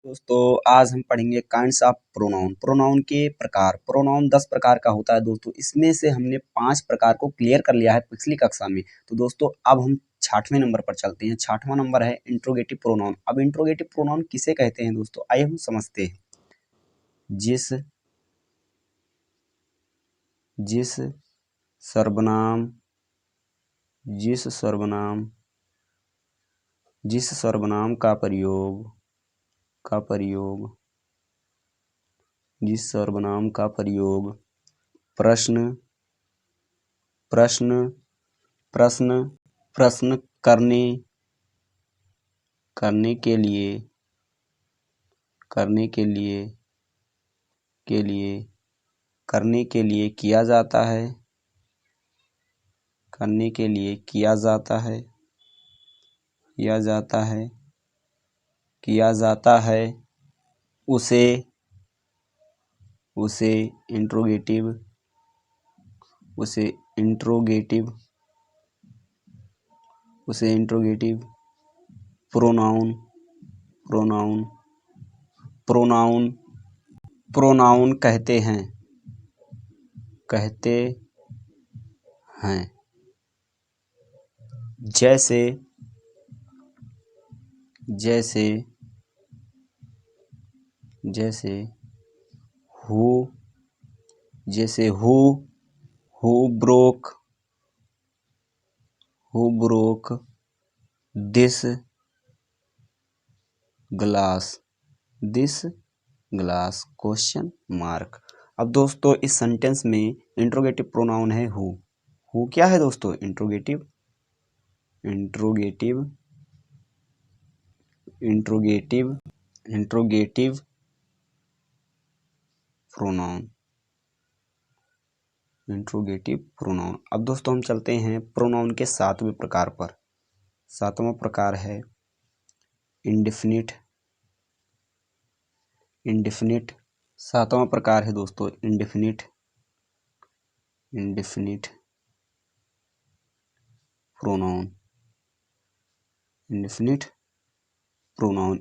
दोस्तों आज हम पढ़ेंगे काइंड्स ऑफ प्रोनाउन। प्रोनाउन के प्रकार। प्रोनाउन 10 प्रकार का होता है दोस्तों। इसमें से हमने 5 प्रकार को क्लियर कर लिया है पिछली कक्षा में। तो दोस्तों अब हम 6वें नंबर पर चलते हैं। 6वां नंबर है इंट्रोगेटिव प्रोनाउन। अब इंट्रोगेटिव प्रोनाउन किसे कहते हैं दोस्तों, आइए हम समझते हैं। जिस सर्वनाम जिस सर्वनाम का प्रयोग प्रश्न करने के लिए किया जाता है उसे इंट्रोगेटिव प्रोनाउन कहते हैं। जैसे who broke this glass question mark. अब दोस्तों इस सेंटेंस में इंट्रोगेटिव प्रोनाउन है हु। क्या है दोस्तों? Interrogative pronoun. अब दोस्तों हम चलते हैं प्रोनाउन के 7वें प्रकार पर। 7वां प्रकार है इंडेफिनिट। 7वां प्रकार है दोस्तों इंडेफिनिट प्रोनाउन।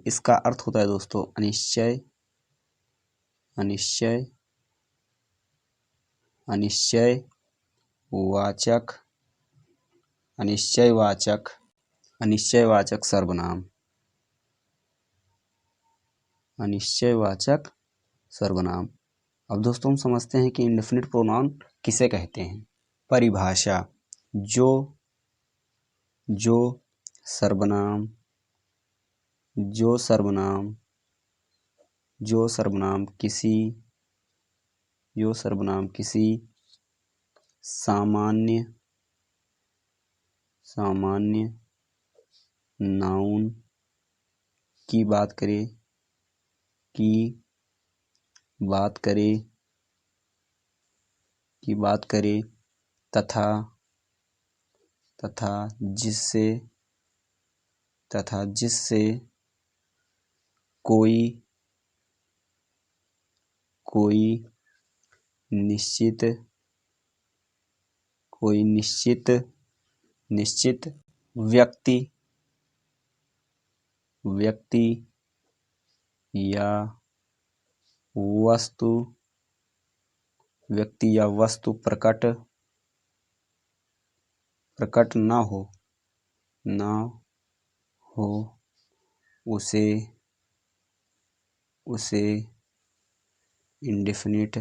इसका अर्थ होता है दोस्तों अनिश्चयवाचक सर्वनाम। अब दोस्तों हम समझते हैं कि इंडेफिनिट प्रोनाउन किसे कहते हैं। परिभाषा। जो सर्वनाम किसी सामान्य नाउन की बात करे तथा जिससे कोई निश्चित व्यक्ति या वस्तु प्रकट न हो उसे इंडेफिनिट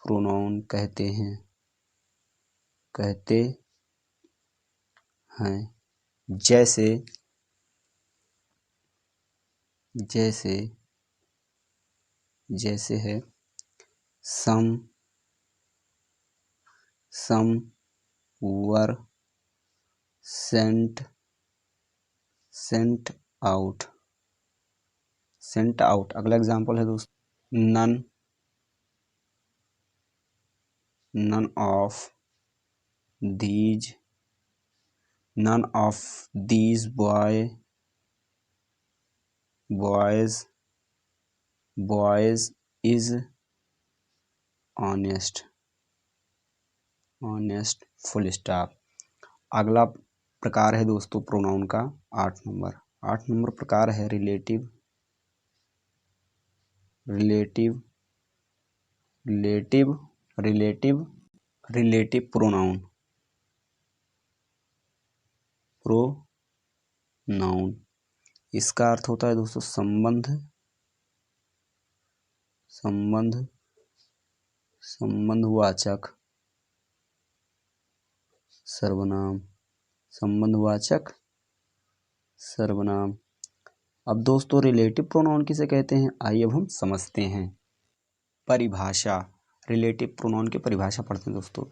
प्रोनाउन कहते हैं। जैसे है some were sent out। अगला एग्जांपल है दोस्तों none of these boys is honest। Honest, full stop. अगला प्रकार है दोस्तों प्रोनाउन का 8 नंबर। 8 नंबर प्रकार है relative, relative, relative, relative, relative pronoun, pronoun. इसका अर्थ होता है दोस्तों संबंध, संबंध, संबंधवाचक सर्वनाम, संबंधवाचक सर्वनाम। अब दोस्तों रिलेटिव प्रोनाउन किसे कहते हैं, आइए अब हम समझते हैं। परिभाषा, रिलेटिव प्रोनाउन की परिभाषा पढ़ते हैं दोस्तों।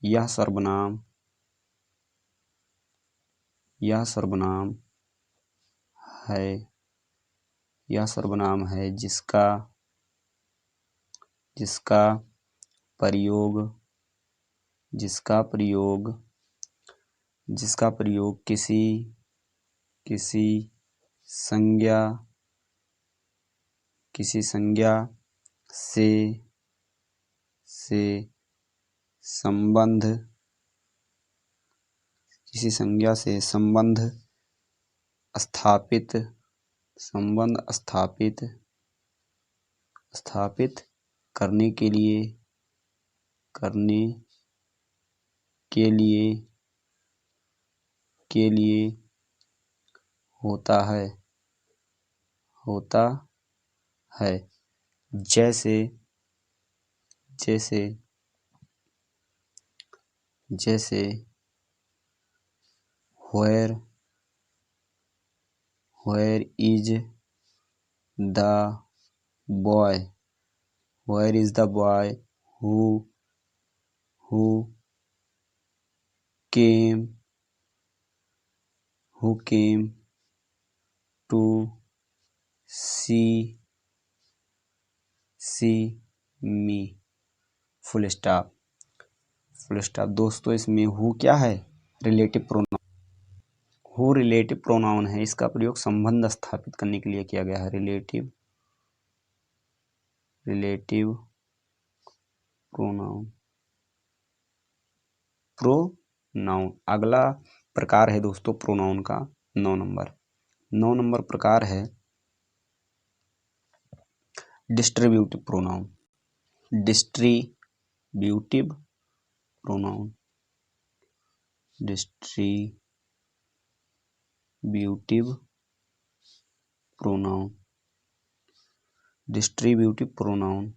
यह सर्वनाम, यह सर्वनाम है, यह सर्वनाम है जिसका, जिसका प्रयोग, जिसका प्रयोग, जिसका प्रयोग किसी, किसी संज्ञा, किसी संज्ञा से संबंध, किसी संज्ञा से संबंध स्थापित, संबंध स्थापित, स्थापित करने के लिए, करने के लिए, के लिए होता है, होता है। जैसे, जैसे, जैसे where, where is the boy, where is the boy who came, who came to see me, full stop, full stop. दोस्तों इसमें हु क्या है, relative pronoun, who relative pronoun है। इसका प्रयोग संबंध स्थापित करने के लिए किया गया है। Relative, relative pronoun, pronoun. अगला प्रकार है दोस्तों प्रोनाउन का 9 नंबर। 9 नंबर प्रकार है distributive pronoun, distributive pronoun, distributive pronoun, distributive pronoun.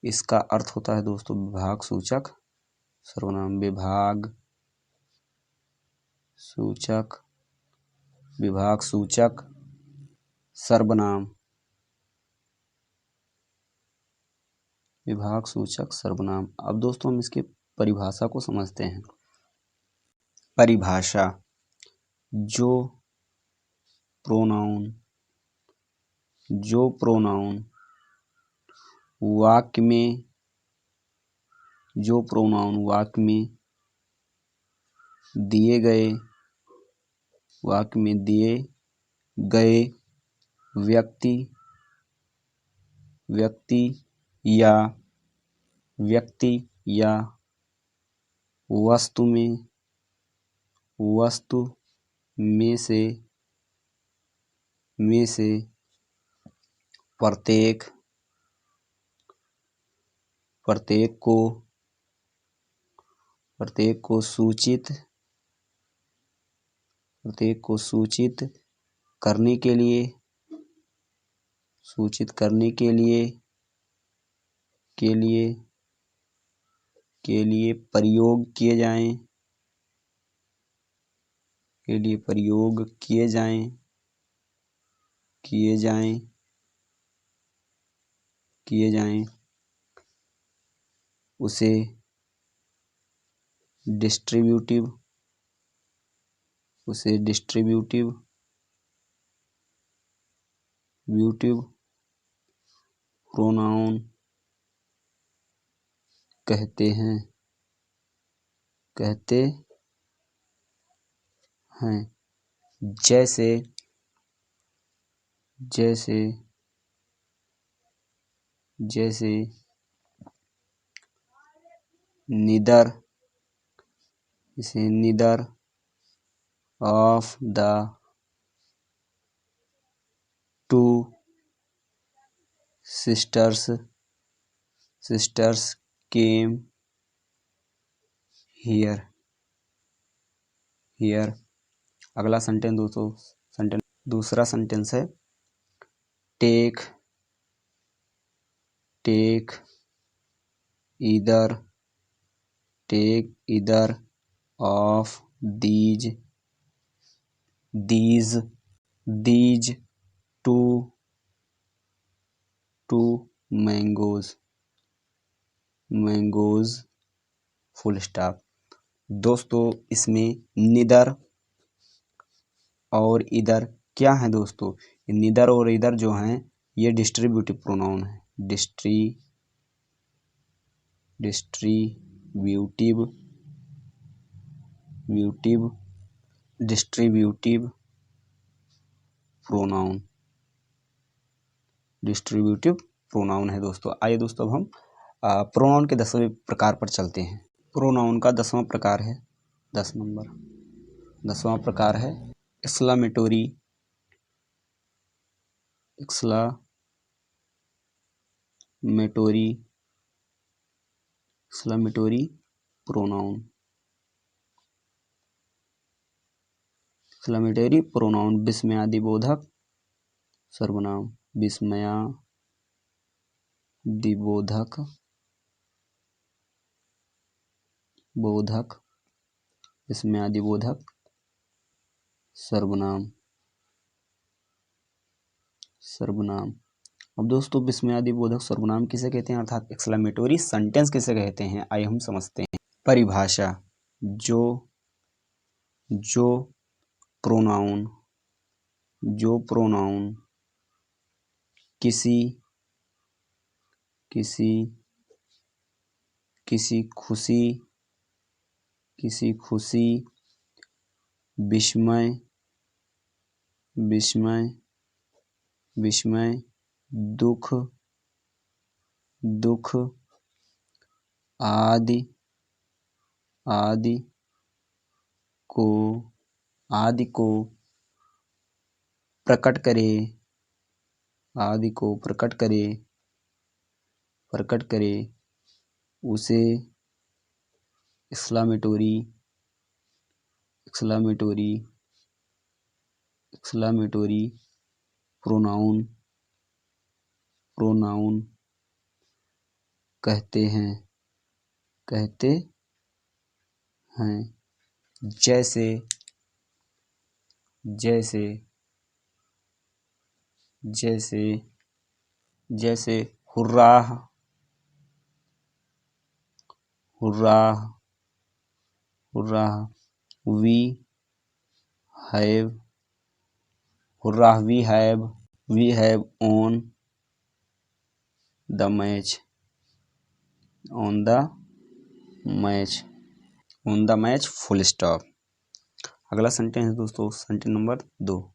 इसका अर्थ होता है दोस्तों विभाग सूचक सर्वनाम, विभाग सूचक, विभाग सूचक सर्वनाम, विभाग सूचक सर्वनाम। अब दोस्तों हम इसकी परिभाषा को समझते हैं। परिभाषा, जो प्रोनाउन, जो प्रोनाउन वाक्य में, जो प्रोनाउन वाक्य में दिए गए, वाक्य में दिए गए व्यक्ति, व्यक्ति या, व्यक्ति या वस्तु में, वस्तु में से प्रत्येक, प्रत्येक को, प्रत्येक को सूचित, प्रत्येक को सूचित करने के लिए, सूचित करने के लिए, के लिए, के लिए प्रयोग किए जाएं, के लिए प्रयोग किए जाएं, किए जाएं, किए जाएं, उसे डिस्ट्रीब्यूटिव, उसे डिस्ट्रीब्यूटिव, ब्यूटिव प्रोनाउन कहते हैं, कहते हैं। जैसे, जैसे, जैसे नीदर, इसे neither of the two sisters came here. अगला सेंटेंस दोस्तों, दूसरा सेंटेंस है take either of these two mangoes full stop. दोस्तों इसमें निदर और इधर क्या है दोस्तों, निदर और इधर जो हैं ये डिस्ट्रीब्यूटिव प्रोनाउन है। डिस्ट्रीब्यूटिव प्रोनाउन है दोस्तों। आइए दोस्तों अब हम प्रोनाउन के 10वें प्रकार पर चलते हैं। प्रोनाउन का 10वां प्रकार है, 10वां प्रकार है एक्सक्लामेटोरी प्रोनाउन। एक्सक्लामेटरी प्रोनाउन विस्मयादिबोधक सर्वनाम, विस्मयादिबोधक सर्वनाम। अब दोस्तों विस्मयादिबोधक सर्वनाम किसे कहते हैं, अर्थात एक्सक्लेमेटरी सेंटेंस किसे कहते हैं, आइए हम समझते हैं। परिभाषा, जो प्रोनाउन किसी खुशी, विस्मय, दुख आदि को प्रकट करे, उसे एक्सक्लामेटरी प्रोनाउन कहते हैं। जैसे hurrah, we have won the match full stop. अगला सेंटेंस है दोस्तों, sentence number 2,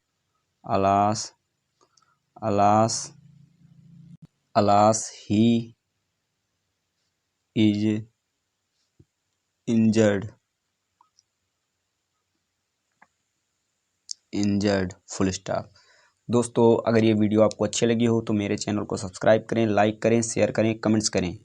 alas he is injured full stop. दोस्तों अगर ये वीडियो आपको अच्छी लगी हो तो मेरे चैनल को सब्सक्राइब करें, लाइक करें, शेयर करें, कमेंट्स करें।